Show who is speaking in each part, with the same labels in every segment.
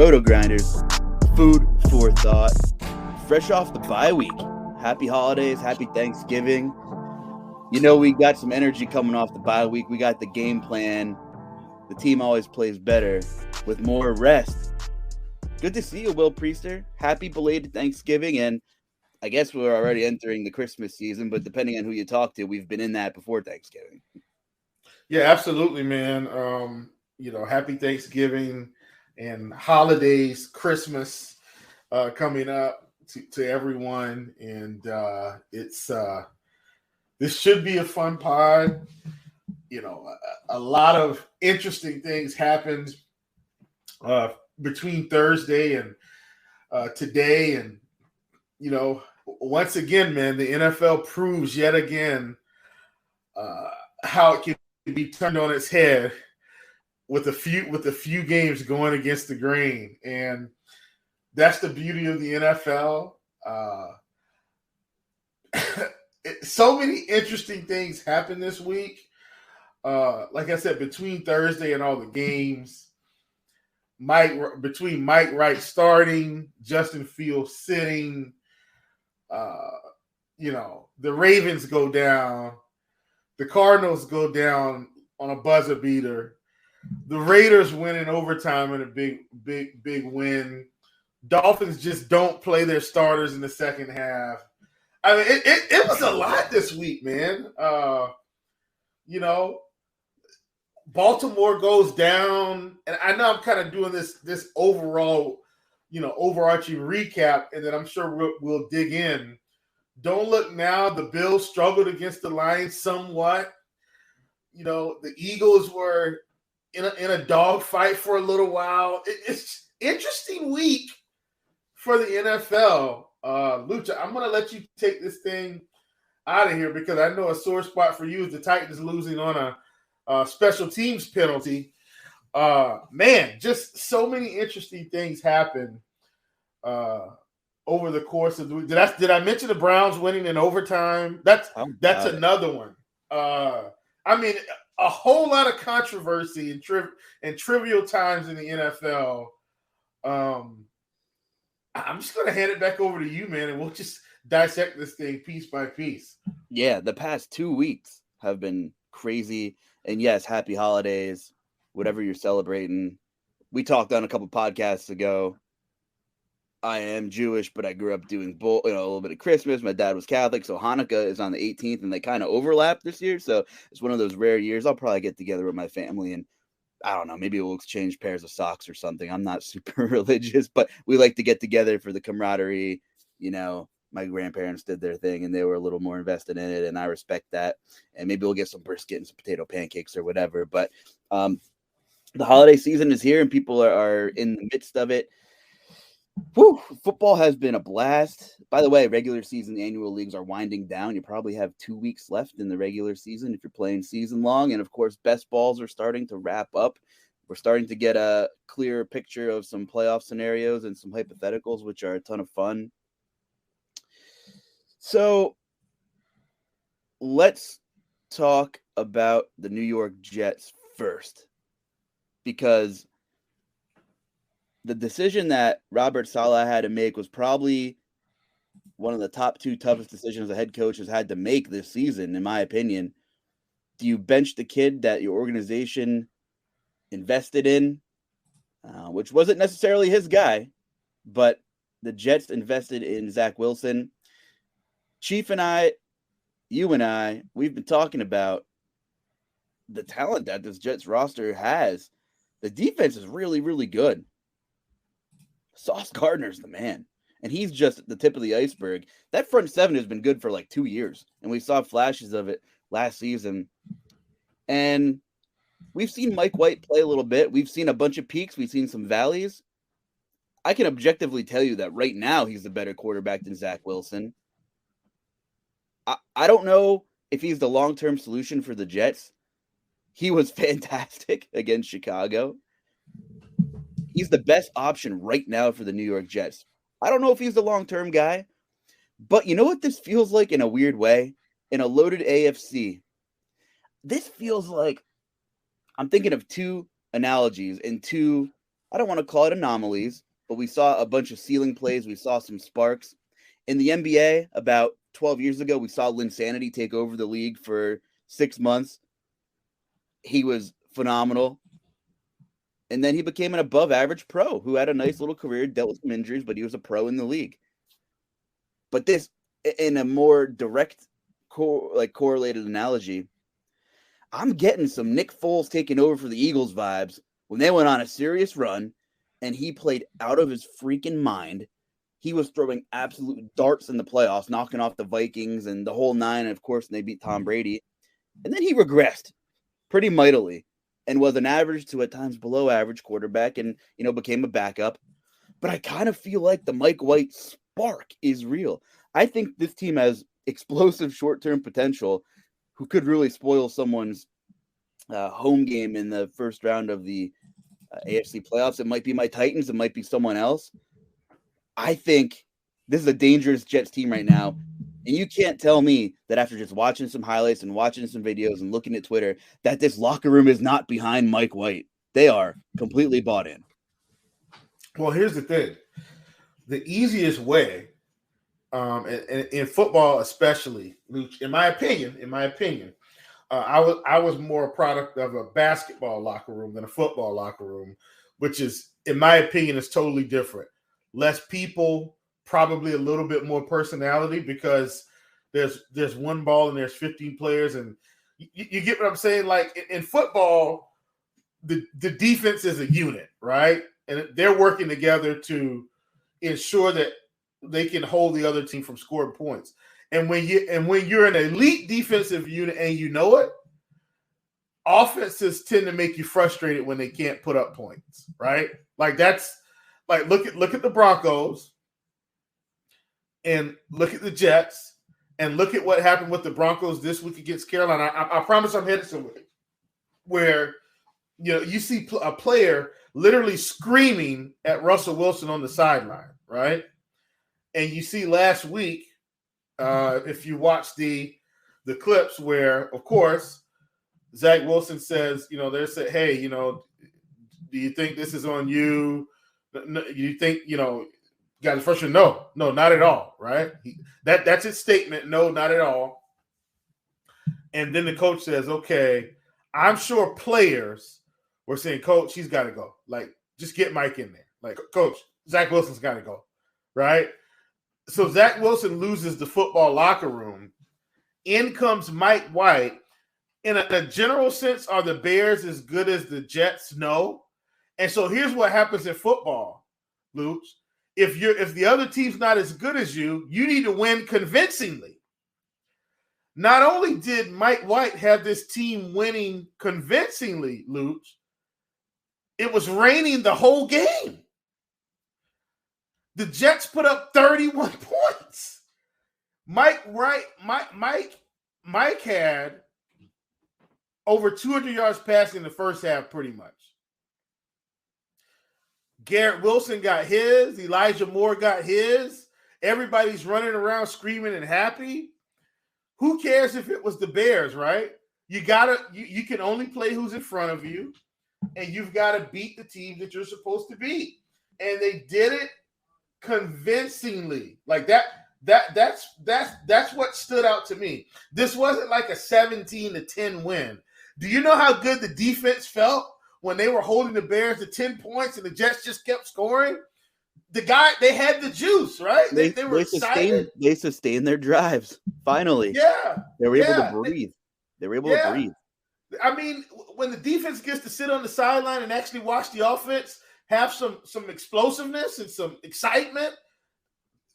Speaker 1: RotoGrinders, food for thought. Fresh off the bye week. Happy holidays, happy Thanksgiving. You know, we got some energy coming off the bye week. We got the game plan. The team always plays better with more rest. Good to see you, Will Priester. Happy belated Thanksgiving. And I guess we're already entering the Christmas season, but depending on who you talk to, we've been in that before Thanksgiving.
Speaker 2: Yeah, absolutely, man. Happy Thanksgiving and holidays, Christmas coming up to everyone. And this should be a fun pod. You know, a lot of interesting things happened between Thursday and today. And, you know, once again, man, the NFL proves yet again how it can be turned on its head with a few games going against the grain. And that's the beauty of the NFL. So many interesting things happened this week. Like I said, between Thursday and all the games, between Mike Wright starting, Justin Fields sitting, the Ravens go down, the Cardinals go down on a buzzer beater, the Raiders win in overtime in a big win. Dolphins just don't play their starters in the second half. I mean, it was a lot this week, man. Baltimore goes down, and I know I'm kind of doing this overall, overarching recap, and then I'm sure we'll dig in. Don't look now. The Bills struggled against the Lions somewhat. The Eagles were in a dogfight for a little while. It's interesting week for the NFL. Luuch, I'm going to let you take this thing out of here because I know a sore spot for you is the Titans losing on a special teams penalty. Man, just so many interesting things happen over the course of the week. Did I mention the Browns winning in overtime? That's another one. I mean, a whole lot of controversy and trivial times in the NFL. I'm just going to hand it back over to you, man, and we'll just dissect this thing piece by piece.
Speaker 1: Yeah, the past 2 weeks have been crazy. And yes, happy holidays, whatever you're celebrating. We talked on a couple podcasts ago. I am Jewish, but I grew up doing a little bit of Christmas. My dad was Catholic, so Hanukkah is on the 18th, and they kind of overlap this year. So it's one of those rare years. I'll probably get together with my family and I don't know, maybe we'll exchange pairs of socks or something. I'm not super religious, but we like to get together for the camaraderie. My grandparents did their thing and they were a little more invested in it, and I respect that. And maybe we'll get some brisket and some potato pancakes or whatever. But the holiday season is here and people are in the midst of it. Whew, football has been a blast. By the way, regular season annual leagues are winding down. You probably have 2 weeks left in the regular season if you're playing season long. And of course, best balls are starting to wrap up. We're starting to get a clearer picture of some playoff scenarios and some hypotheticals, which are a ton of fun. So let's talk about the New York Jets first, because the decision that Robert Saleh had to make was probably one of the top 2 toughest decisions a head coach has had to make this season, in my opinion. Do you bench the kid that your organization invested in, which wasn't necessarily his guy, but the Jets invested in Zach Wilson? Chief and I, you and I, we've been talking about the talent that this Jets roster has. The defense is really, really good. Sauce Gardner's the man, and he's just at the tip of the iceberg. That front seven has been good for like 2 years, and we saw flashes of it last season. And we've seen Mike White play a little bit. We've seen a bunch of peaks. We've seen some valleys. I can objectively tell you that right now he's the better quarterback than Zach Wilson. I don't know if he's the long-term solution for the Jets. He was fantastic against Chicago. He's the best option right now for the New York Jets. I don't know if he's the long-term guy, but you know what this feels like in a weird way? In a loaded AFC. This feels like I'm thinking of 2 analogies and 2 I don't want to call it anomalies, but we saw a bunch of ceiling plays. We saw some sparks. In the NBA, about 12 years ago, we saw Linsanity take over the league for 6 months. He was phenomenal. And then he became an above-average pro who had a nice little career, dealt with some injuries, but he was a pro in the league. But this, in a more direct, correlated analogy, I'm getting some Nick Foles taking over for the Eagles vibes when they went on a serious run and he played out of his freaking mind. He was throwing absolute darts in the playoffs, knocking off the Vikings and the whole nine. And of course, they beat Tom Brady. And then he regressed pretty mightily and was an average to at times below average quarterback and, became a backup. But I kind of feel like the Mike White spark is real. I think this team has explosive short-term potential who could really spoil someone's home game in the first round of the AFC playoffs. It might be my Titans. It might be someone else. I think this is a dangerous Jets team right now. And you can't tell me that after just watching some highlights and watching some videos and looking at Twitter that this locker room is not behind Mike White. They are completely bought in. Well,
Speaker 2: here's the thing. The easiest way, in football especially, Luuch, in my opinion, I was more a product of a basketball locker room than a football locker room, which is, in my opinion, is totally different. Less people, probably a little bit more personality because there's one ball and there's 15 players, and you get what I'm saying? Like in football, the defense is a unit, right? And they're working together to ensure that they can hold the other team from scoring points. And when you're an elite defensive unit and you know it, offenses tend to make you frustrated when they can't put up points, right? Like that's like look at the Broncos and look at the Jets and look at what happened with the Broncos this week against Carolina. I promise I'm headed somewhere where you see a player literally screaming at Russell Wilson on the sideline, right? And you see last week, if you watch the clips where, of course, Zach Wilson says, they said, hey, do you think this is on you? You think, got the first one? No, not at all, right? That's his statement. No, not at all. And then the coach says, okay, I'm sure players were saying, coach, he's got to go. Like, just get Mike in there. Like, coach, Zach Wilson's got to go, right? So Zach Wilson loses the football locker room. In comes Mike White. In a general sense, are the Bears as good as the Jets? No. And so here's what happens in football, Luuch. If the other team's not as good as you, you need to win convincingly. Not only did Mike White have this team winning convincingly, Luuch, it was raining the whole game. The Jets put up 31 points. Mike had over 200 yards passing in the first half, pretty much. Garrett Wilson got his. Elijah Moore got his. Everybody's running around screaming and happy. Who cares if it was the Bears, right? You can only play who's in front of you, and you've got to beat the team that you're supposed to beat. And they did it convincingly. Like that's what stood out to me. This wasn't like a 17-10 win. Do you know how good the defense felt when they were holding the Bears to 10 points and the Jets just kept scoring? They had the juice, right? They were excited.
Speaker 1: They sustained their drives. Finally.
Speaker 2: Yeah.
Speaker 1: They were able to breathe. They were able to breathe.
Speaker 2: I mean, when the defense gets to sit on the sideline and actually watch the offense have some explosiveness and some excitement,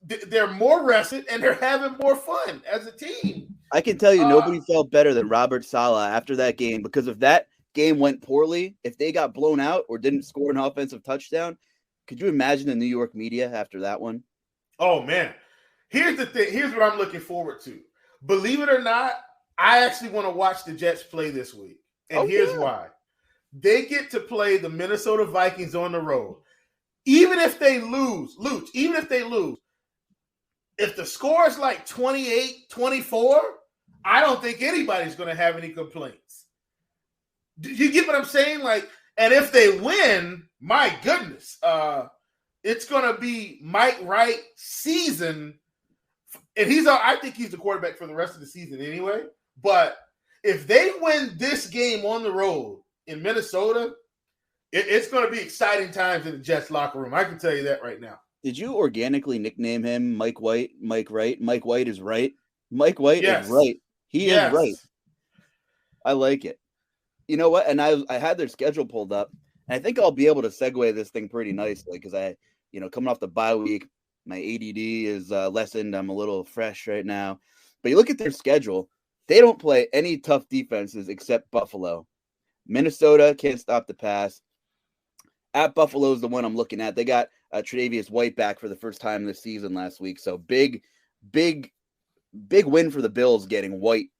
Speaker 2: they're more rested and they're having more fun as a team.
Speaker 1: I can tell you nobody felt better than Robert Saleh after that game, because if that game went poorly, if they got blown out or didn't score an offensive touchdown, could you imagine the New York media after that one?
Speaker 2: Oh, man. Here's the thing. Here's what I'm looking forward to. Believe it or not, I actually want to watch the Jets play this week. And here's why. They get to play the Minnesota Vikings on the road. Even if they lose, Luuch, if the score is like 28-24, I don't think anybody's going to have any complaints. Do you get what I'm saying? Like, And if they win, my goodness, it's going to be Mike Wright season. And I think he's the quarterback for the rest of the season anyway. But if they win this game on the road in Minnesota, it's going to be exciting times in the Jets locker room. I can tell you that right now.
Speaker 1: Did you organically nickname him Mike White? Mike Wright? Mike White is right. Mike White is right. He is right. I like it. You know what? And I had their schedule pulled up, and I think I'll be able to segue this thing pretty nicely because coming off the bye week, my ADD is lessened. I'm a little fresh right now. But you look at their schedule, they don't play any tough defenses except Buffalo. Minnesota can't stop the pass. At Buffalo is the one I'm looking at. They got Tre'Davious White back for the first time this season last week. So big win for the Bills getting White.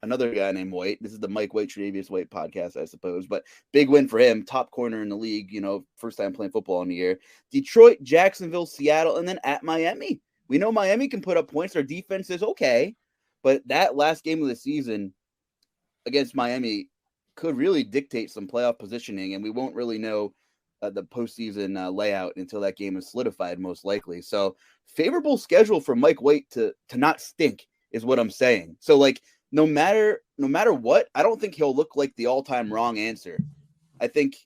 Speaker 1: Another guy named White. This is the Mike White, Tre'Davious White podcast, I suppose. But big win for him. Top corner in the league, first time playing football in the year. Detroit, Jacksonville, Seattle, and then at Miami. We know Miami can put up points. Their defense is okay. But that last game of the season against Miami could really dictate some playoff positioning, and we won't really know the postseason layout until that game is solidified, most likely. So favorable schedule for Mike White to not stink is what I'm saying. So no matter what, I don't think he'll look like the all-time wrong answer. I think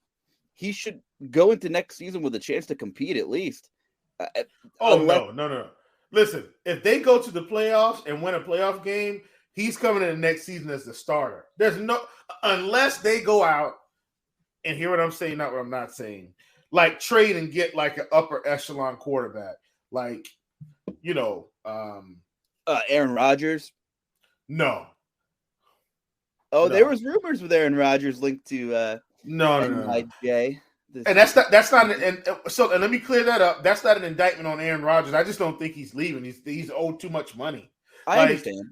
Speaker 1: he should go into next season with a chance to compete at least.
Speaker 2: No. Listen, if they go to the playoffs and win a playoff game, he's coming in the next season as the starter. Unless they go out and hear what I'm saying, not what I'm not saying, like trade and get like an upper echelon quarterback,
Speaker 1: Aaron Rodgers.
Speaker 2: No.
Speaker 1: Oh, there was rumors with Aaron Rodgers linked to
Speaker 2: No.
Speaker 1: NIJ.
Speaker 2: And that's not and let me clear that up. That's not an indictment on Aaron Rodgers. I just don't think he's leaving. He's owed too much money.
Speaker 1: I understand.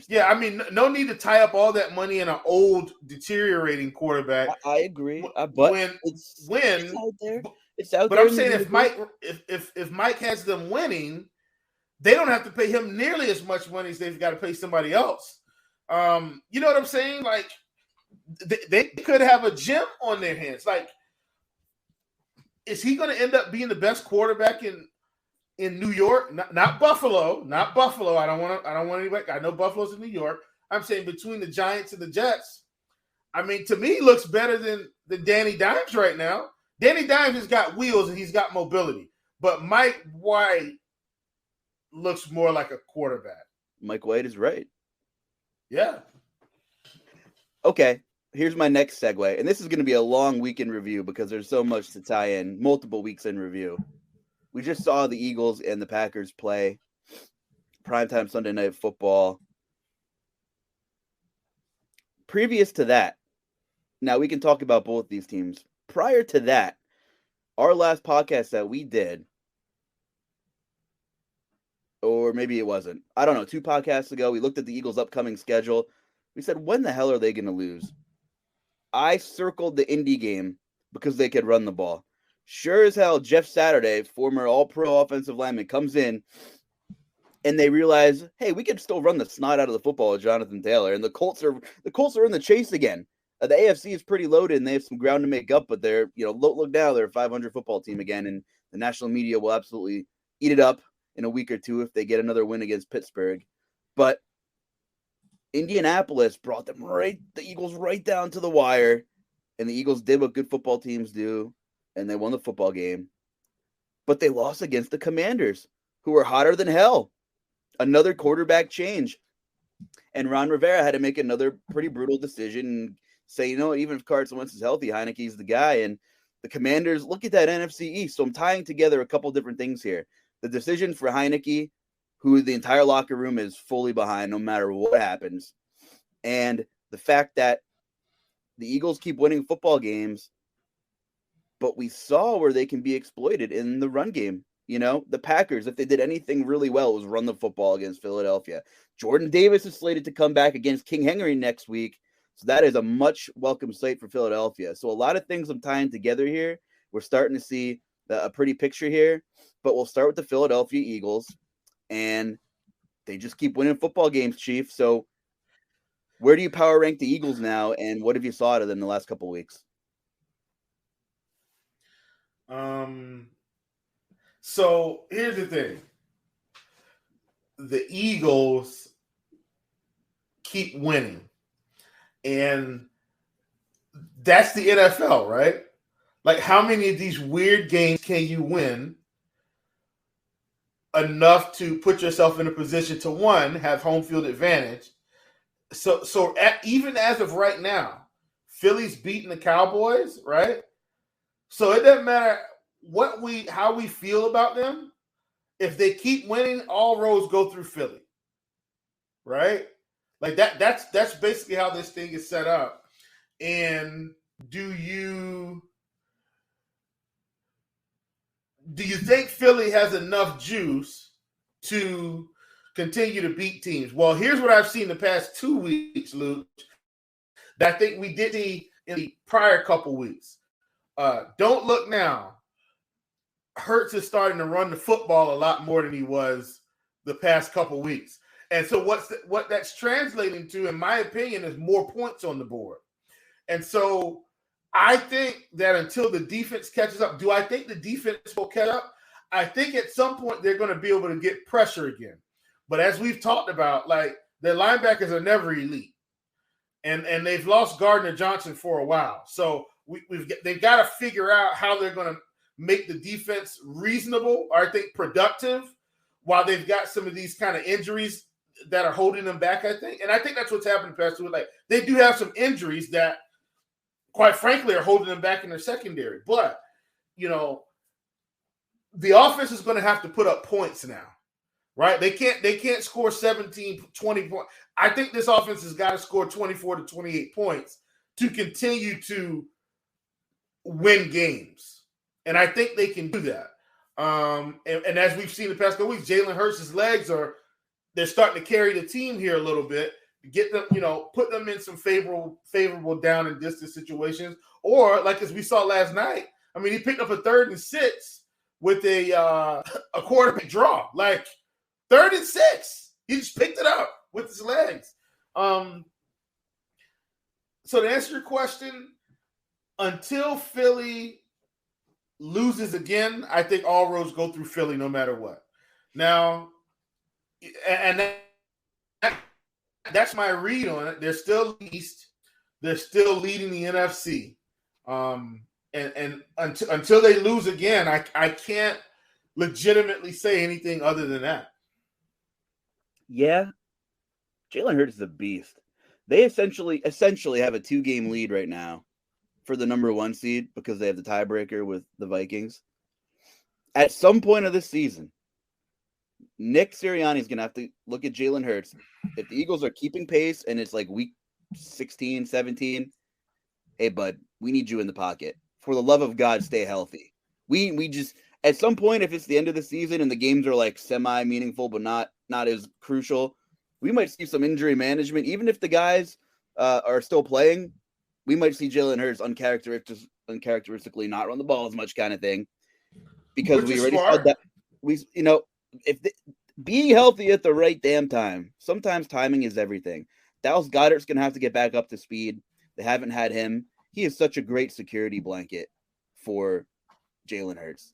Speaker 2: Yeah, I mean, no need to tie up all that money in an old, deteriorating quarterback.
Speaker 1: I agree. But
Speaker 2: it's
Speaker 1: out there. It's out
Speaker 2: but
Speaker 1: there.
Speaker 2: I'm saying if Mike has them winning, they don't have to pay him nearly as much money as they've got to pay somebody else. You know what I'm saying? Like they could have a gem on their hands. Like, is he going to end up being the best quarterback in New York? Not Buffalo. Not Buffalo. I don't want anybody. I know Buffalo's in New York. I'm saying between the Giants and the Jets. I mean, to me, he looks better than Danny Dimes right now. Danny Dimes has got wheels and he's got mobility. But Mike White looks more like a quarterback.
Speaker 1: Mike White is right.
Speaker 2: Yeah.
Speaker 1: Okay. Here's my next segue. And this is going to be a long week in review because there's so much to tie in. Multiple weeks in review. We just saw the Eagles and the Packers play primetime Sunday night football. Previous to that, now we can talk about both these teams. Prior to that, our last podcast that we did, or maybe it wasn't, I don't know, 2 podcasts ago, we looked at the Eagles' upcoming schedule. We said, when the hell are they going to lose? I circled the Indy game because they could run the ball. Sure as hell, Jeff Saturday, former all-pro offensive lineman, comes in, and they realize, hey, we can still run the snot out of the football with Jonathan Taylor. And the Colts are in the chase again. The AFC is pretty loaded, and they have some ground to make up. But they're, look now, they're a 500 football team again, and the national media will absolutely eat it up in a week or two if they get another win against Pittsburgh. But Indianapolis brought the Eagles right down to the wire, and the Eagles did what good football teams do, and they won the football game. But they lost against the Commanders, who were hotter than hell. Another quarterback change. And Ron Rivera had to make another pretty brutal decision and say, even if Carson Wentz is healthy, Heineke's the guy. And the Commanders, look at that NFC East. So I'm tying together a couple different things here. The decision for Heineke, who the entire locker room is fully behind no matter what happens. And the fact that the Eagles keep winning football games, but we saw where they can be exploited in the run game. The Packers, if they did anything really well, was run the football against Philadelphia. Jordan Davis is slated to come back against King Henry next week. So that is a much welcome sight for Philadelphia. So a lot of things I'm tying together here. We're starting to see a pretty picture here, but we'll start with the Philadelphia Eagles, and they just keep winning football games, Chief. So where do you power rank the Eagles now, and what have you saw out of them the last couple of weeks?
Speaker 2: So here's the thing. The Eagles keep winning. And that's the NFL, right? Like, how many of these weird games can you win enough to put yourself in a position to, one, have home field advantage? So even as of right now, Philly's beating the Cowboys, right? So it doesn't matter how we feel about them. If they keep winning, all roads go through Philly, right? Like that's basically how this thing is set up. And do you think Philly has enough juice to continue to beat teams? Well, here's what I've seen the past 2 weeks, Luuch, that I think we did see in the prior couple weeks. Don't look now. Hurts is starting to run the football a lot more than he was the past couple weeks. And so what that's translating to, in my opinion, is more points on the board. And so I think that until the defense catches up, do I think the defense will catch up? I think at some point they're going to be able to get pressure again. But as we've talked about, like, their linebackers are never elite. And they've lost Gardner Johnson for a while. So they've got to figure out how they're going to make the defense reasonable, or I think productive, while they've got some of these kind of injuries that are holding them back, I think. And I think that's what's happened past 2 weeks. Like, they do have some injuries that, quite frankly, are holding them back in their secondary. But, the offense is going to have to put up points now, right? They can't score 17, 20 points. I think this offense has got to score 24 to 28 points to continue to win games. And I think they can do that. And as we've seen the past couple weeks, Jalen Hurts' legs they're starting to carry the team here a little bit. Get them, put them in some favorable down and distance situations. Or, like as we saw last night, I mean, he picked up a 3rd and 6 with a quarterback draw. Like, 3rd and 6. He just picked it up with his legs. So to answer your question, until Philly loses again, I think all roads go through Philly no matter what. Now, and that's my read on it. They're still East. They're still leading the NFC. And until they lose again, I can't legitimately say anything other than that.
Speaker 1: Yeah. Jalen Hurts is a beast. They essentially have a 2-game lead right now for the number 1 seed because they have the tiebreaker with the Vikings. At some point of this season, Nick Sirianni is going to have to look at Jalen Hurts. If the Eagles are keeping pace and it's like week 16, 17, hey, bud, we need you in the pocket. For the love of God, stay healthy. We just, at some point, if it's the end of the season and the games are like semi-meaningful but not as crucial, we might see some injury management. Even if the guys are still playing, we might see Jalen Hurts uncharacteristically not run the ball as much, kind of thing, because we already saw that. Being healthy at the right damn time. Sometimes timing is everything. Dallas Goedert's gonna have to get back up to speed. They haven't had him. He is such a great security blanket for Jalen Hurts.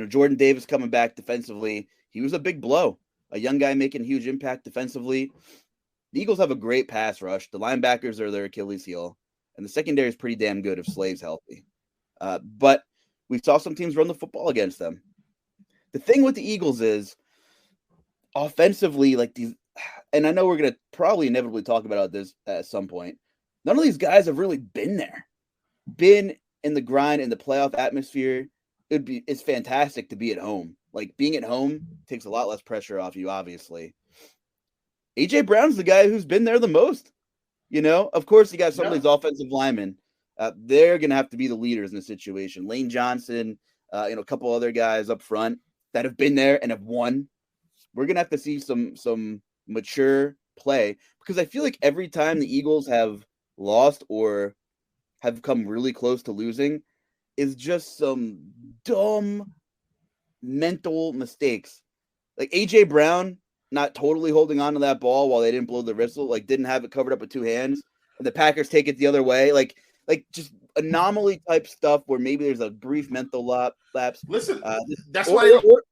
Speaker 1: Jordan Davis coming back defensively. He was a big blow. A young guy making a huge impact defensively. The Eagles have a great pass rush. The linebackers are their Achilles heel. And the secondary is pretty damn good if Slave's healthy. But we saw some teams run the football against them. The thing with the Eagles is, offensively, like these, and I know we're going to probably inevitably talk about this at some point, none of these guys have really been there. Been in the grind, in the playoff atmosphere. It's fantastic to be at home. Like, being at home takes a lot less pressure off you, obviously. A.J. Brown's the guy who's been there the most. Of course, you got some of these offensive linemen. They're going to have to be the leaders in the situation. Lane Johnson, a couple other guys up front that have been there and have won. We're going to have to see some mature play, because I feel like every time the Eagles have lost or have come really close to losing is just some dumb mental mistakes. Like A.J. Brown not totally holding on to that ball while they didn't blow the whistle, like didn't have it covered up with 2 hands, and the Packers take it the other way. Like just anomaly type stuff where maybe there's a brief mental lapse.
Speaker 2: Listen, that's
Speaker 1: or,
Speaker 2: why they
Speaker 1: or,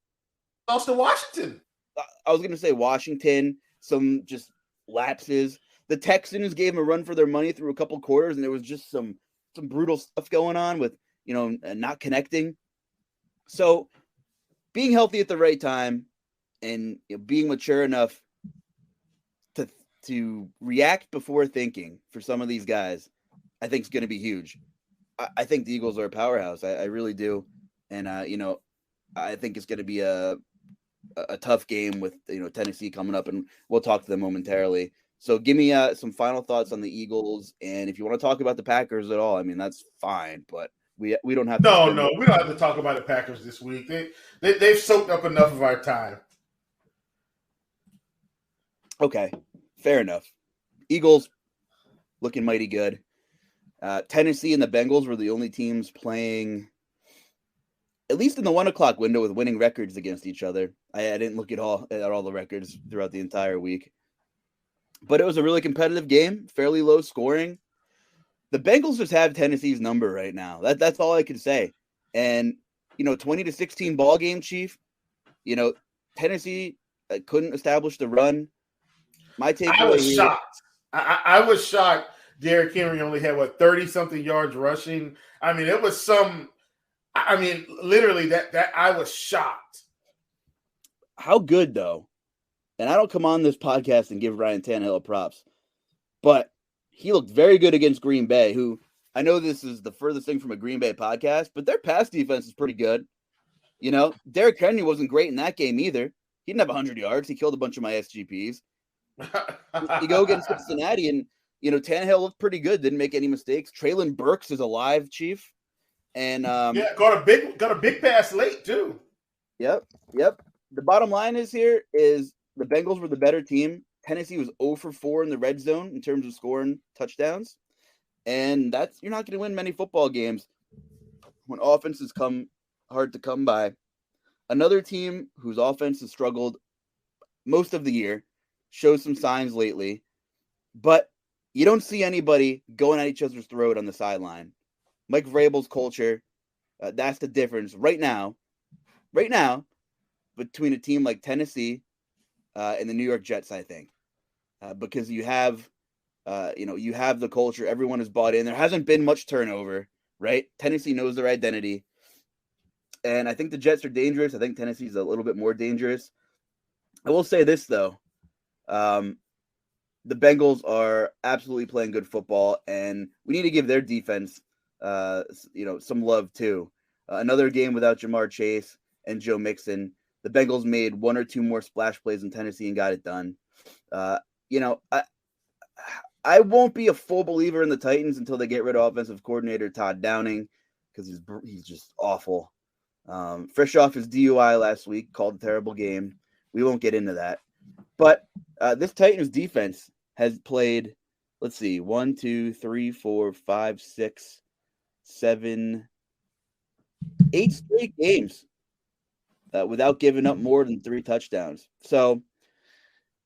Speaker 2: lost to Washington.
Speaker 1: I was going to say Washington, some just lapses. The Texans gave them a run for their money through a couple quarters, and there was just some brutal stuff going on with, not connecting. So being healthy at the right time and being mature enough to react before thinking for some of these guys, I think is going to be huge. I think the Eagles are a powerhouse. I really do. And, I think it's going to be a tough game with, Tennessee coming up, and we'll talk to them momentarily. So give me some final thoughts on the Eagles. And if you want to talk about the Packers at all, I mean, that's fine, but we don't have to.
Speaker 2: No, we don't have to talk about the Packers this week. They've soaked up enough of our time.
Speaker 1: Okay, fair enough. Eagles looking mighty good. Tennessee and the Bengals were the only teams playing, at least in the 1 o'clock window, with winning records against each other. I didn't look at all the records throughout the entire week, but it was a really competitive game, fairly low scoring. The Bengals just have Tennessee's number right now. That's all I can say. And 20-16 ball game, Chief. Tennessee couldn't establish the run. My takeaway
Speaker 2: I was shocked. I was shocked. Derrick Henry only had 30-something yards rushing. I mean, it was some. I mean, literally that I was shocked.
Speaker 1: How good though? And I don't come on this podcast and give Ryan Tannehill props, but he looked very good against Green Bay, who I know this is the furthest thing from a Green Bay podcast, but their pass defense is pretty good. Derrick Henry wasn't great in that game either. He didn't have 100 yards. He killed a bunch of my SGPs. You go against Cincinnati, and Tannehill looked pretty good. Didn't make any mistakes. Traylon Burks is alive, Chief, and
Speaker 2: got a big pass late too.
Speaker 1: Yep. The bottom line is the Bengals were the better team. Tennessee was 0 for 4 in the red zone in terms of scoring touchdowns, and you're not going to win many football games when offenses come hard to come by. Another team whose offense has struggled most of the year shows some signs lately, but you don't see anybody going at each other's throat on the sideline. Mike Vrabel's culture, that's the difference right now, between a team like Tennessee and the New York Jets, I think, because you have the culture. Everyone is bought in. There hasn't been much turnover, right? Tennessee knows their identity. And I think the Jets are dangerous. I think Tennessee's a little bit more dangerous. I will say this, though. The Bengals are absolutely playing good football, and we need to give their defense, some love too. Another game without Jamar Chase and Joe Mixon. The Bengals made one or two more splash plays in Tennessee and got it done. I won't be a full believer in the Titans until they get rid of offensive coordinator Todd Downing, because he's just awful. Fresh off his DUI last week, called a terrible game. We won't get into that. But this Titans defense has played, 1, 2, 3, 4, 5, 6, 7, 8 straight games without giving up more than 3 touchdowns. So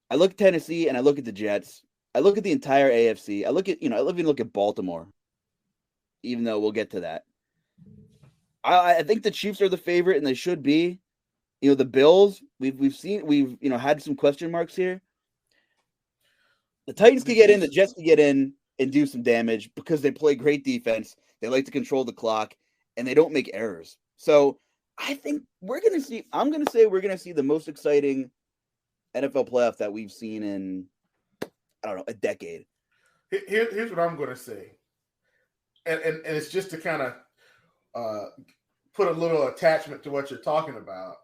Speaker 1: I look at Tennessee and I look at the Jets. I look at the entire AFC. I even look at Baltimore, even though we'll get to that. I think the Chiefs are the favorite, and they should be. The Bills, we've had some question marks here. The Titans can get in, the Jets can get in and do some damage because they play great defense. They like to control the clock, and they don't make errors. So I think we're going to see the most exciting NFL playoff that we've seen in, a decade.
Speaker 2: Here's what I'm going to say. And it's just to kind of put a little attachment to what you're talking about.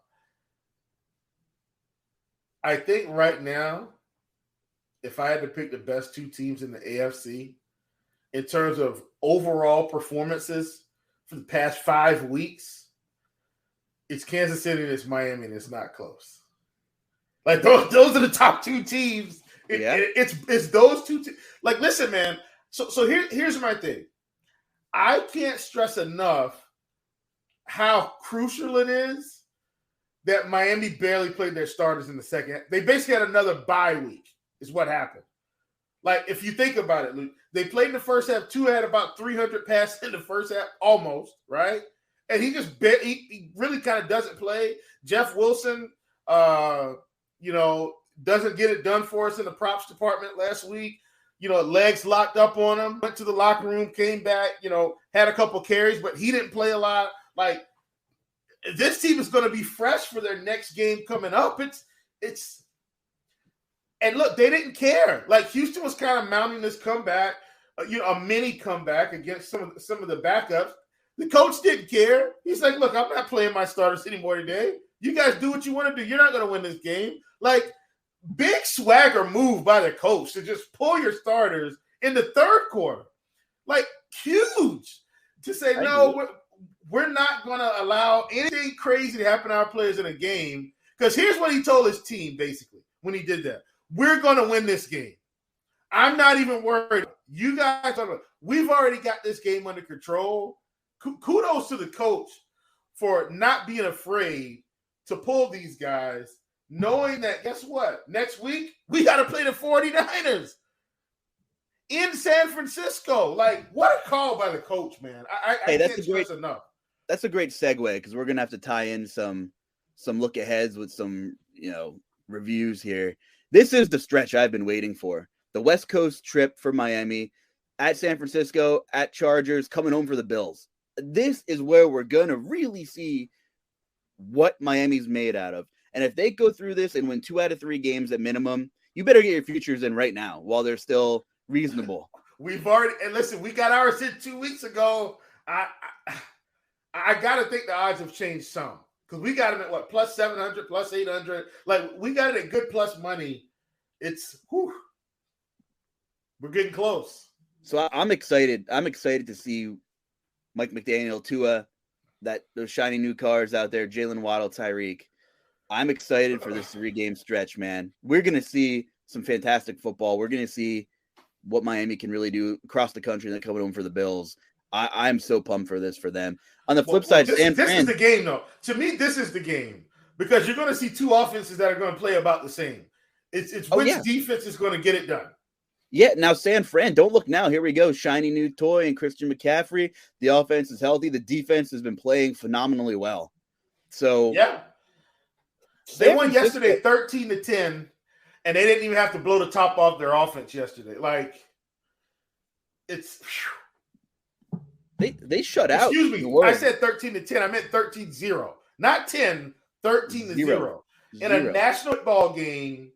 Speaker 2: I think right now, if I had to pick the best 2 teams in the AFC in terms of overall performances for the past 5 weeks, it's Kansas City and it's Miami, and it's not close. Like those are the top 2 teams. It's those 2 teams. Like, listen, man. So here's my thing. I can't stress enough how crucial it is that Miami barely played their starters in the second. They basically had another bye week, is what happened. Like, if you think about it, Luke, they played in the first half. Tua had about 300 passes in the first half, almost, right? And he just he really kind of doesn't play. Jeff Wilson, doesn't get it done for us in the props department last week. Legs locked up on him. Went to the locker room, came back. Had a couple carries, but he didn't play a lot. Like, this team is going to be fresh for their next game coming up. It's. And look, they didn't care. Like, Houston was kind of mounting this comeback, a mini comeback against some of the backups. The coach didn't care. He's like, look, I'm not playing my starters anymore today. You guys do what you want to do. You're not going to win this game. Like, big swagger move by the coach to just pull your starters in the third quarter. Like, huge. To say, no, we're not going to allow anything crazy to happen to our players in a game. Because here's what he told his team, basically, when he did that. We're going to win this game. I'm not even worried. You guys, we've already got this game under control. Kudos to the coach for not being afraid to pull these guys, knowing that, guess what? Next week, we got to play the 49ers in San Francisco. Like, what a call by the coach, man. I can't stress enough.
Speaker 1: That's a great segue, because we're going to have to tie in some look aheads with some, reviews here. This is the stretch I've been waiting for. The West Coast trip for Miami, at San Francisco, at Chargers, coming home for the Bills. This is where we're going to really see what Miami's made out of. And if they go through this and win 2 out of 3 games at minimum, you better get your futures in right now while they're still reasonable.
Speaker 2: We've already, and listen, we got ours in 2 weeks ago. I got to think the odds have changed some. Because we got them at what, plus 700, plus 800. Like, we got it at good plus money. We're getting close.
Speaker 1: So I'm excited. I'm excited to see Mike McDaniel, Tua, those shiny new cars out there, Jalen Waddle, Tyreek. I'm excited for this 3-game stretch, man. We're going to see some fantastic football. We're going to see what Miami can really do across the country and then coming home for the Bills. I'm so pumped for this for them. On the flip side,
Speaker 2: this is the game, though. To me, this is the game because you're going to see 2 offenses that are going to play about the same. It's which defense is going to get it done.
Speaker 1: Yeah, now San Fran, don't look now. Here we go. Shiny new toy and Christian McCaffrey. The offense is healthy. The defense has been playing phenomenally well. So,
Speaker 2: yeah. They won yesterday 13-10, and they didn't even have to blow the top off their offense yesterday. Like, it's
Speaker 1: they shut out.
Speaker 2: Excuse me. I said 13-10. I meant 13-0. Not 10, 13-0. In a national football game,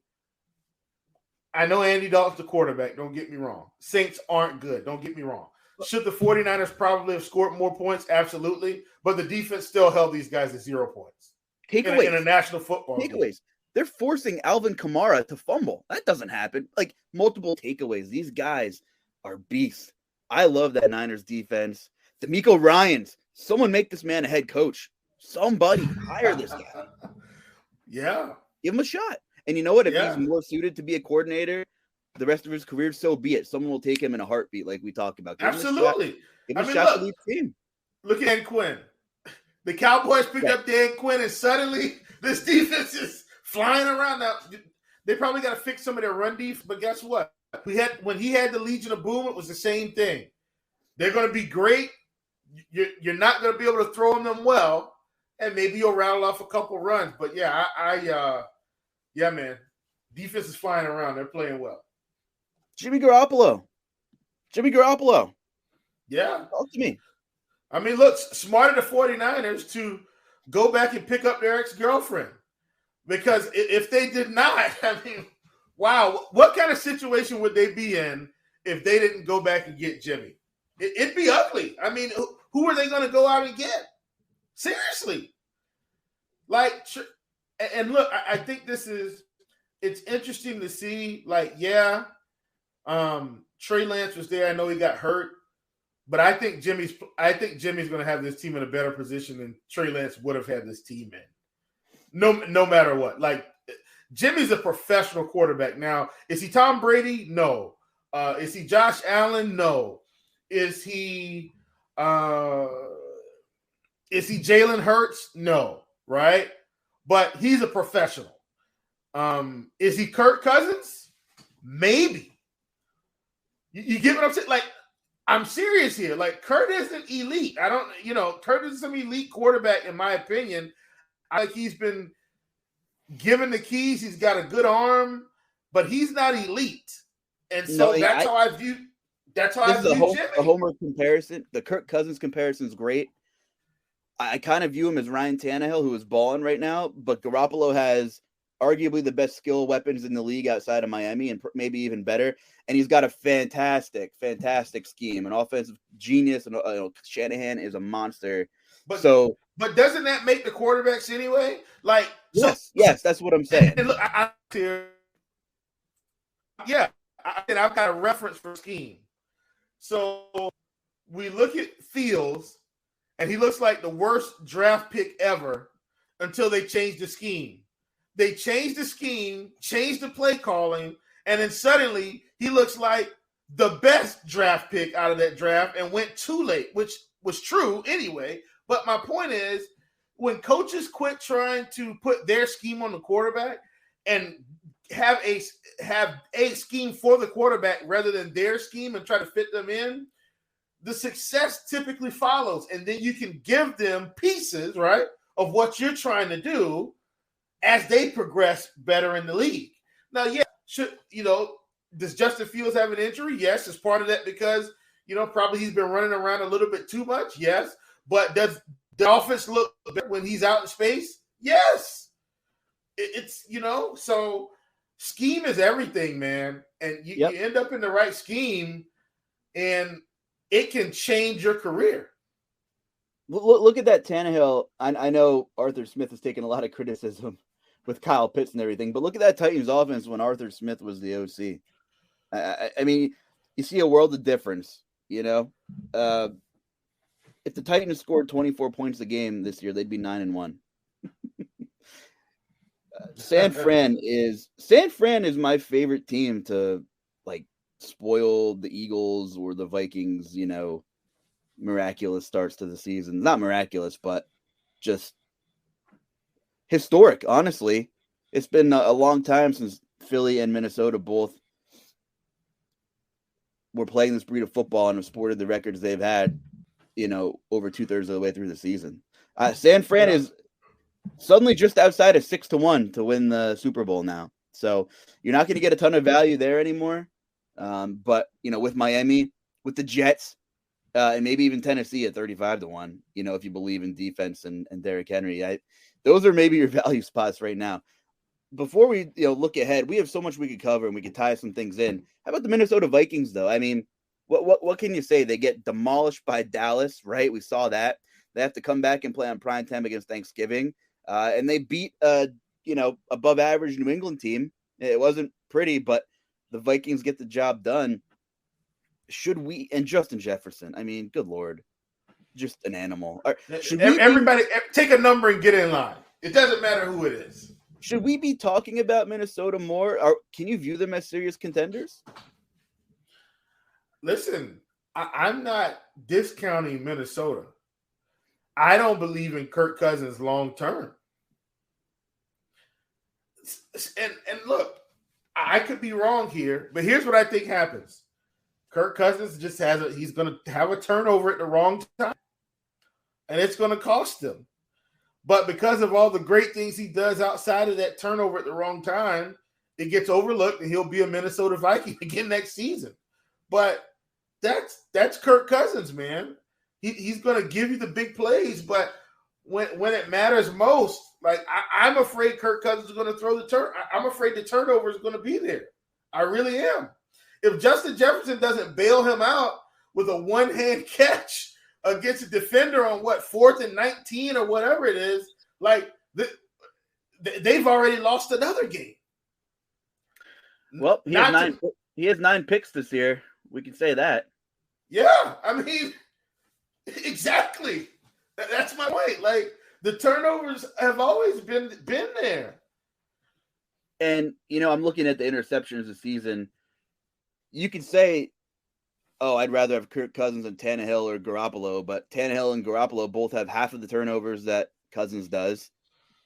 Speaker 2: I know Andy Dalton's the quarterback. Don't get me wrong. Saints aren't good. Don't get me wrong. Should the 49ers probably have scored more points? Absolutely. But the defense still held these guys at 0 points.
Speaker 1: Takeaways.
Speaker 2: In a national football game.
Speaker 1: They're forcing Alvin Kamara to fumble. That doesn't happen. Like, multiple takeaways. These guys are beasts. I love that Niners defense. D'Amico Ryans. Someone make this man a head coach. Somebody hire this guy.
Speaker 2: Yeah.
Speaker 1: Give him a shot. And you know what? If he's more suited to be a coordinator the rest of his career, so be it. Someone will take him in a heartbeat, like we talked about.
Speaker 2: Absolutely.
Speaker 1: Give him a shot to lead the team.
Speaker 2: Look at Dan Quinn. The Cowboys picked up Dan Quinn, and suddenly this defense is flying around. Now, they probably got to fix some of their run defense, but guess what? When he had the Legion of Boom, it was the same thing. They're going to be great. You're not going to be able to throw them well, and maybe you'll rattle off a couple runs. But yeah, yeah, man, defense is flying around. They're playing well.
Speaker 1: Jimmy Garoppolo.
Speaker 2: Yeah.
Speaker 1: Talk to me.
Speaker 2: I mean, look, smart of the 49ers to go back and pick up their ex-girlfriend. Because if they did not, I mean, wow, what kind of situation would they be in if they didn't go back and get Jimmy? It'd be ugly. I mean, who are they going to go out and get? Seriously. Like, and look, I think it's interesting to see, like, yeah, Trey Lance was there. I know he got hurt. But I think Jimmy's going to have this team in a better position than Trey Lance would have had this team in. No matter what. Like, Jimmy's a professional quarterback. Now, is he Tom Brady? No. Is he Josh Allen? No. Is he Jalen Hurts? No. Right? But he's a professional. Is he Kirk Cousins? Maybe. You get what I'm saying? Like, I'm serious here. Like, Kurt isn't elite. Kurt is some elite quarterback, in my opinion. I think he's been given the keys. He's got a good arm, but he's not elite. And so that's how I view Jimmy.
Speaker 1: A Homer comparison. The Kirk Cousins comparison is great. I kind of view him as Ryan Tannehill, who is balling right now, but Garoppolo has arguably the best skill weapons in the league outside of Miami, and maybe even better. And he's got a fantastic scheme, an offensive genius. And Shanahan is a monster.
Speaker 2: But doesn't that make the quarterbacks anyway? Like,
Speaker 1: yes, that's what I'm saying.
Speaker 2: And look, I've got a reference for scheme. So we look at Fields, and he looks like the worst draft pick ever until they changed the scheme. They changed the scheme, changed the play calling, and then suddenly he looks like the best draft pick out of that draft and went too late, which was true anyway. But my point is, when coaches quit trying to put their scheme on the quarterback and have a scheme for the quarterback rather than their scheme and try to fit them in, the success typically follows. And then you can give them pieces, right, of what you're trying to do as they progress better in the league. Now, does Justin Fields have an injury? Yes. Is part of that because, probably he's been running around a little bit too much? Yes. But does the offense look better when he's out in space? Yes. It's so scheme is everything, man. And you end up in the right scheme, and it can change your career.
Speaker 1: Look at that Tannehill. I know Arthur Smith has taken a lot of criticism with Kyle Pitts and everything, but look at that Titans offense when Arthur Smith was the OC. I mean, you see a world of difference, If the Titans scored 24 points a game this year, they'd be 9-1. San Fran is my favorite team to spoil the Eagles or the Vikings, miraculous starts to the season. Not miraculous, but just historic, honestly. It's been a long time since Philly and Minnesota both were playing this breed of football and have sported the records they've had, over 2/3 of the way through the season. San Fran is suddenly just outside of 6-1 to win the Super Bowl now. So you're not going to get a ton of value there anymore. But, with Miami, with the Jets, and maybe even Tennessee at 35-1, if you believe in defense and Derrick Henry, those are maybe your value spots right now. Before we look ahead, we have so much we could cover and we could tie some things in. How about the Minnesota Vikings, though? I mean, what can you say? They get demolished by Dallas, right? We saw that. They have to come back and play on prime time against Thanksgiving. And they beat above average New England team. It wasn't pretty, but the Vikings get the job done. Should we, and Justin Jefferson, I mean, good Lord, just an animal.
Speaker 2: Everybody take a number and get in line. It doesn't matter who it is.
Speaker 1: Should we be talking about Minnesota more? Or can you view them as serious contenders?
Speaker 2: Listen, I'm not discounting Minnesota. I don't believe in Kirk Cousins long term. And look, I could be wrong here, but here's what I think happens. Kirk Cousins just he's going to have a turnover at the wrong time, and it's going to cost him. But because of all the great things he does outside of that turnover at the wrong time, it gets overlooked, and he'll be a Minnesota Viking again next season. But that's Kirk Cousins, man. He's going to give you the big plays, but when it matters most, I'm afraid Kirk Cousins is going to throw the turn. I'm afraid the turnover is going to be there. I really am. If Justin Jefferson doesn't bail him out with a one-hand catch against a defender on 4th and 19 or whatever it is, they've already lost another game.
Speaker 1: Well, he has 9 picks this year. We can say that.
Speaker 2: Yeah, I mean, exactly. That's my point. The turnovers have always been there.
Speaker 1: And, I'm looking at the interceptions this season. You could say, I'd rather have Kirk Cousins than Tannehill or Garoppolo, but Tannehill and Garoppolo both have half of the turnovers that Cousins does.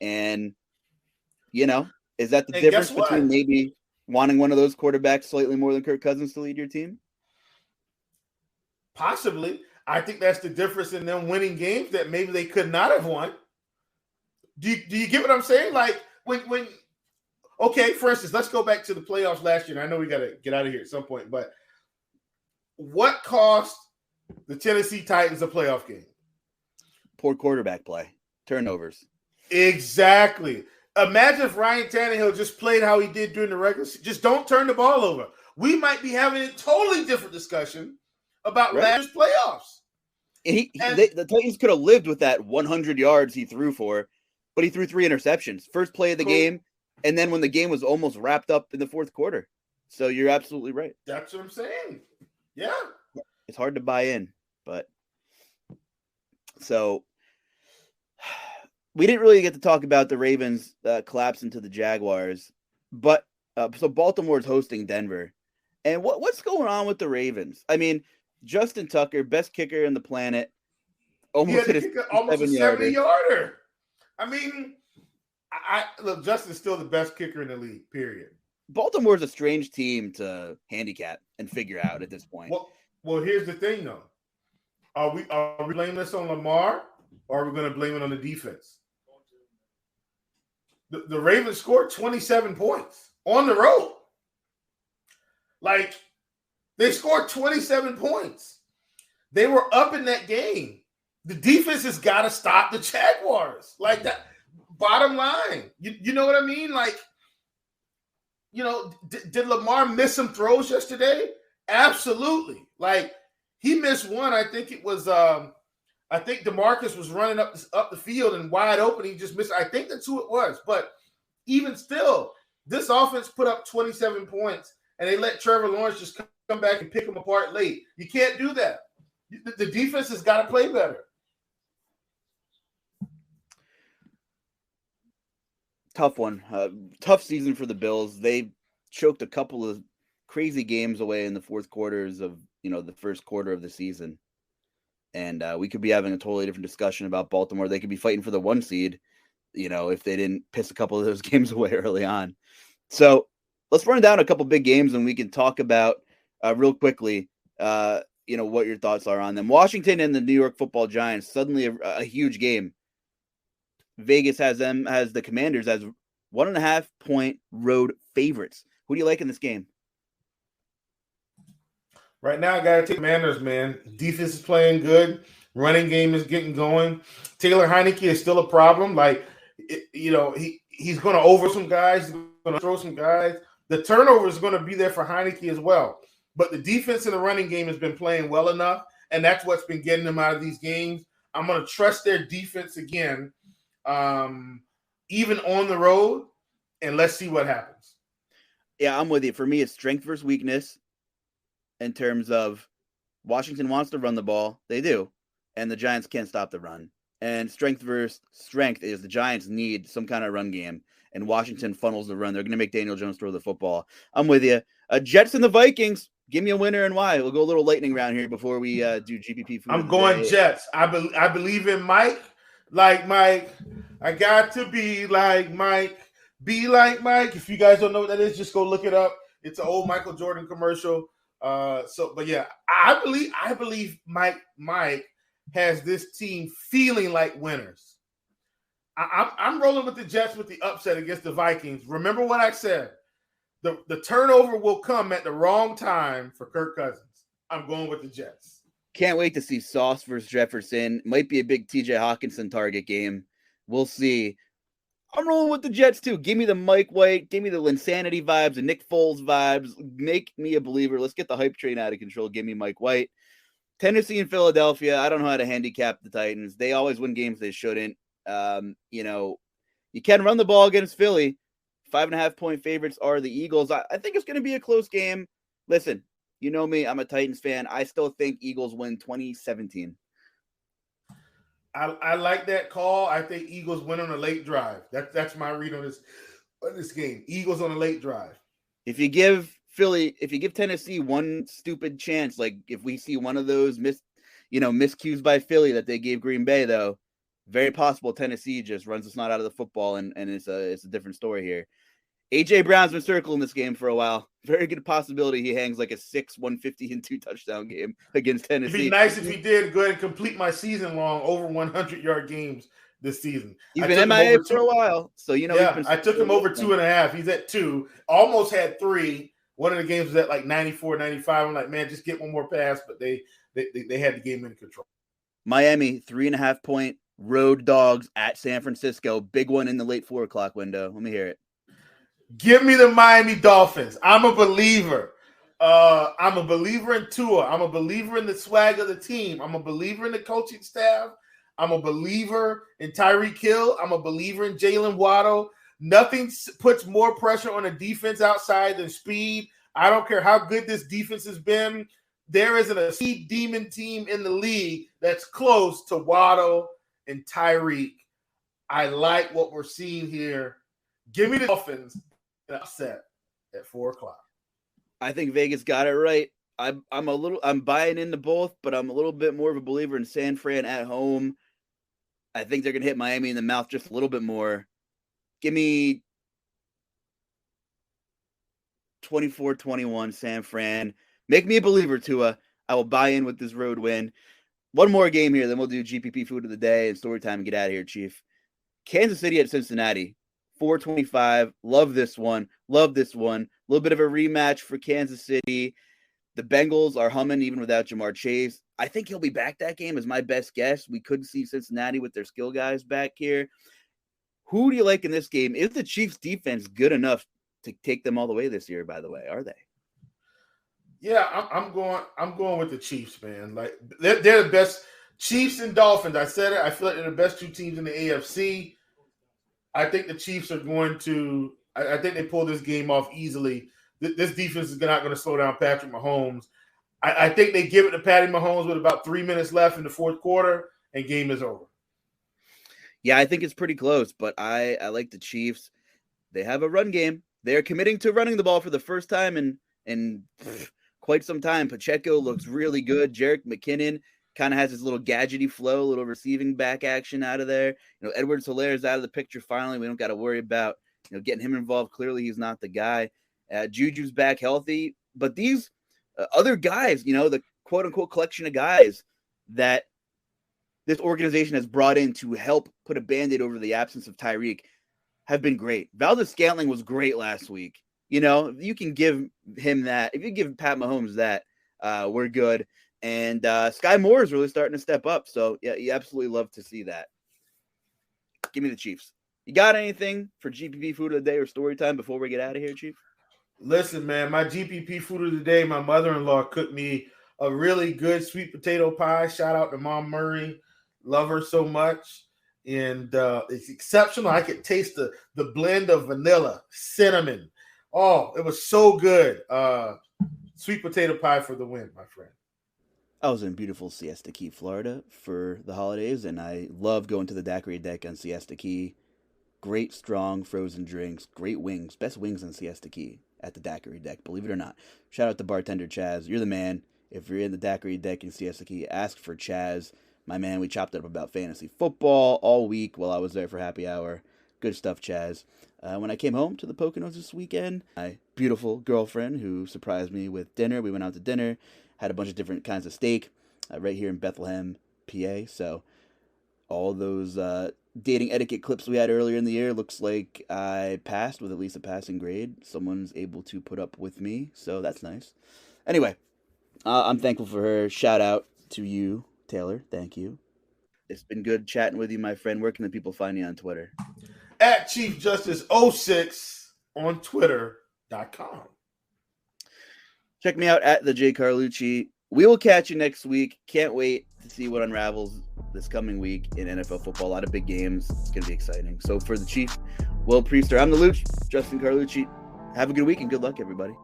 Speaker 1: And, is that the difference between maybe wanting one of those quarterbacks slightly more than Kirk Cousins to lead your team?
Speaker 2: Possibly. I think that's the difference in them winning games that maybe they could not have won. Do you get what I'm saying? Like when okay, for instance, let's go back to the playoffs last year. And I know we got to get out of here at some point, but what cost the Tennessee Titans a playoff game?
Speaker 1: Poor quarterback play, turnovers.
Speaker 2: Exactly. Imagine if Ryan Tannehill just played how he did during the regular season. Just don't turn the ball over. We might be having a totally different discussion about last year's playoffs.
Speaker 1: The Titans could have lived with that 100 yards he threw for, but he threw 3 interceptions. First play of the game, and then when the game was almost wrapped up in the fourth quarter. So you're absolutely right.
Speaker 2: That's what I'm saying. Yeah.
Speaker 1: It's hard to buy in, but so we didn't really get to talk about the Ravens collapsing to the Jaguars, but so Baltimore's hosting Denver. And what's going on with the Ravens? I mean, Justin Tucker, best kicker on the planet, almost hit
Speaker 2: almost a 70-yarder. I mean, look, Justin's still the best kicker in the league, period.
Speaker 1: Baltimore's a strange team to handicap and figure out at this point.
Speaker 2: Well, here's the thing, though. Are we blaming this on Lamar, or are we going to blame it on the defense? The Ravens scored 27 points on the road. Like, they scored 27 points. They were up in that game. The defense has got to stop the Jaguars. Like that, bottom line. You know what I mean? Like, you know, did Lamar miss some throws yesterday? Absolutely. Like, he missed one. I think it was I think DeMarcus was running up the field and wide open. He just missed. I think that's who it was. But even still, this offense put up 27 points, and they let Trevor Lawrence just come back and pick them apart late. You can't do that. The defense has got to play better.
Speaker 1: Tough one. Tough season for the Bills. They choked a couple of crazy games away in the fourth quarters of, the first quarter of the season. And we could be having a totally different discussion about Baltimore. They could be fighting for the 1 seed, if they didn't piss a couple of those games away early on. So let's run down a couple big games and we can talk about real quickly, what your thoughts are on them. Washington and the New York Football Giants, suddenly a huge game. Vegas has the Commanders as 1.5 point road favorites. Who do you like in this game?
Speaker 2: Right now, I got to take Commanders, man. Defense is playing good. Running game is getting going. Taylor Heineke is still a problem. Like, he's going to over some guys. He's going to throw some guys. The turnover is going to be there for Heineke as well. But the defense and the running game has been playing well enough, and that's what's been getting them out of these games. I'm going to trust their defense again, even on the road, and let's see what happens.
Speaker 1: Yeah, I'm with you. For me, it's strength versus weakness in terms of Washington wants to run the ball. They do. And the Giants can't stop the run. And strength versus strength is the Giants need some kind of run game, and Washington funnels the run. They're going to make Daniel Jones throw the football. I'm with you. Jets and the Vikings. Give me a winner and why. We'll go a little lightning round here before we do GPP food.
Speaker 2: I'm going Jets. I believe in Mike. Like Mike. I got to be like Mike. Be like Mike. If you guys don't know what that is, just go look it up. It's an old Michael Jordan commercial. But yeah, I believe Mike has this team feeling like winners. I'm rolling with the Jets with the upset against the Vikings. Remember what I said. The turnover will come at the wrong time for Kirk Cousins. I'm going with the Jets.
Speaker 1: Can't wait to see Sauce versus Jefferson. Might be a big TJ Hawkinson target game. We'll see. I'm rolling with the Jets too. Give me the Mike White. Give me the Linsanity vibes, the Nick Foles vibes. Make me a believer. Let's get the hype train out of control. Give me Mike White. Tennessee and Philadelphia. I don't know how to handicap the Titans. They always win games they shouldn't. You can run the ball against Philly. 5.5 point favorites are the Eagles. I think it's going to be a close game. Listen, you know me. I'm a Titans fan. I still think Eagles win 2017.
Speaker 2: I like that call. I think Eagles win on a late drive. That's my read on this game. Eagles on a late drive.
Speaker 1: If you give Tennessee one stupid chance, like if we see one of those miscues by Philly that they gave Green Bay, though, very possible Tennessee just runs the snot out of the football and it's a different story here. A.J. Brown's been circling this game for a while. Very good possibility he hangs like a 150 and 2 touchdown game against Tennessee.
Speaker 2: It'd be nice if he did go ahead and complete my season long over 100-yard games this season.
Speaker 1: He's been MIA for a while, so
Speaker 2: Yeah, I took him over 2.5. He's at 2. Almost had 3. One of the games was at like 94, 95. I'm like, man, just get one more pass, but they had the game in control.
Speaker 1: Miami 3.5-point road dogs at San Francisco. Big one in the late 4 o'clock window. Let me hear it.
Speaker 2: Give me the Miami Dolphins. I'm a believer. I'm a believer in Tua. I'm a believer in the swag of the team. I'm a believer in the coaching staff. I'm a believer in Tyreek Hill. I'm a believer in Jalen Waddle. Nothing puts more pressure on a defense outside than speed. I don't care how good this defense has been. There isn't a speed demon team in the league that's close to Waddle and Tyreek. I like what we're seeing here. Give me the Dolphins upset at 4 o'clock.
Speaker 1: I think Vegas got it right. I'm buying into both, but I'm a little bit more of a believer in San Fran at home. I think they're going to hit Miami in the mouth just a little bit more. Give me 24-21 San Fran. Make me a believer, Tua. I will buy in with this road win. One more game here, then we'll do GPP food of the day and story time and get out of here, Chief. Kansas City at Cincinnati. 425. Love this one. Love this one. A little bit of a rematch for Kansas City. The Bengals are humming even without Jamar Chase. I think he'll be back that game is my best guess. We could see Cincinnati with their skill guys back here. Who do you like in this game? Is the Chiefs defense good enough to take them all the way this year, by the way? Are they?
Speaker 2: Yeah, I'm going with the Chiefs, man. Like they're the best. Chiefs and Dolphins. I said it. I feel like they're the best 2 teams in the AFC. I think the Chiefs are going to – I think they pull this game off easily. This defense is not going to slow down Patrick Mahomes. I think they give it to Patty Mahomes with about 3 minutes left in the fourth quarter, and game is over.
Speaker 1: Yeah, I think it's pretty close, but I like the Chiefs. They have a run game. They're committing to running the ball for the first time in quite some time. Pacheco looks really good. Jerick McKinnon kind of has his little gadgety flow, a little receiving back action out of there. Edwards-Helaire is out of the picture finally. We don't got to worry about getting him involved. Clearly, he's not the guy. Juju's back healthy. But these other guys, the quote-unquote collection of guys that this organization has brought in to help put a Band-Aid over the absence of Tyreek have been great. Valdez-Scantling was great last week. You can give him that. If you give Pat Mahomes that, we're good. And Sky Moore is really starting to step up. So, yeah, you absolutely love to see that. Give me the Chiefs. You got anything for GPP food of the day or story time before we get out of here, Chief?
Speaker 2: Listen, man, my GPP food of the day, my mother-in-law cooked me a really good sweet potato pie. Shout out to Mom Murray. Love her so much. And it's exceptional. I could taste the blend of vanilla, cinnamon. Oh, it was so good. Sweet potato pie for the win, my friend.
Speaker 1: I was in beautiful Siesta Key, Florida for the holidays, and I love going to the daiquiri deck on Siesta Key. Great, strong, frozen drinks, great wings. Best wings in Siesta Key at the daiquiri deck, believe it or not. Shout out to bartender Chaz. You're the man. If you're in the daiquiri deck in Siesta Key, ask for Chaz. My man, we chopped it up about fantasy football all week while I was there for happy hour. Good stuff, Chaz. When I came home to the Poconos this weekend, my beautiful girlfriend who surprised me with dinner, we went out to dinner, had a bunch of different kinds of steak right here in Bethlehem, PA. So all those dating etiquette clips we had earlier in the year, looks like I passed with at least a passing grade. Someone's able to put up with me, so that's nice. Anyway, I'm thankful for her. Shout out to you, Taylor. Thank you. It's been good chatting with you, my friend. Where can the people find you on Twitter?
Speaker 2: At Chief Justice 06 on Twitter.com.
Speaker 1: Check me out at the J Carlucci. We will catch you next week. Can't wait to see what unravels this coming week in NFL football. A lot of big games. It's going to be exciting. So for the Chief, Will Priester, I'm the Luuch, Justin Carlucci. Have a good week and good luck, everybody.